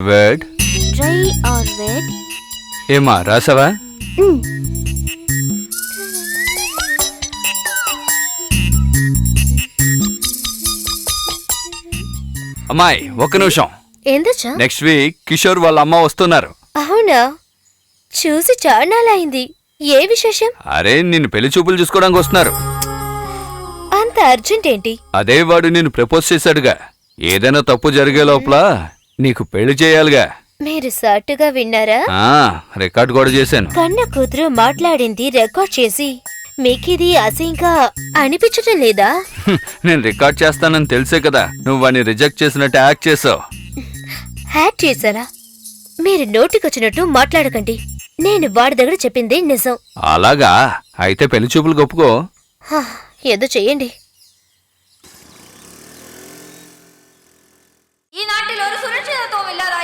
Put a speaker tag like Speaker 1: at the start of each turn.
Speaker 1: Word
Speaker 2: try are వెడ్.
Speaker 1: ఏమా రాసావా? అమ్మాయి ఒక్క నిమిషం.
Speaker 2: ఏందచ్చా?
Speaker 1: నెక్స్ట్ వీక్ కిషోర్ వాళ్ళ అమ్మ వస్తున్నారు.
Speaker 2: అవునా? చూసి చాన్నాళ్ళయింది. ఏ విశేషం?
Speaker 1: అరే నిన్ను పెళ్లి చూపులు చూసుకోవడానికి వస్తున్నారు.
Speaker 2: అంత అర్జెంట్ ఏంటి?
Speaker 1: అదే వాడు నిన్ను ప్రపోజ్ చేశాడుగా. ఏదైనా తప్పు జరిగే లోపల నీకు పెళ్లి చేయాలిగా.
Speaker 2: మీరు సాటుగా విన్నారా?
Speaker 1: రికార్డ్ కూడా చేశాను.
Speaker 2: కన్న కూతురు మాట్లాడింది రికార్డ్ చేసి మీకిది అసహ్యంగా అనిపించటం లేదా?
Speaker 1: నేను రికార్డ్ చేస్తానని తెలిసే కదా నువ్వు వాడిని రిజెక్ట్ చేసినట్టు యాక్ట్ చేసావు.
Speaker 2: హ్యాక్ చేశారా? మీరు నోటికొచ్చినట్టు మాట్లాడకండి. నేను వాడి దగ్గర చెప్పింది నిజం.
Speaker 1: అలాగా? అయితే పెళ్లి చూపులు ఒప్పుకో.
Speaker 2: ఏదో చెయ్యండి.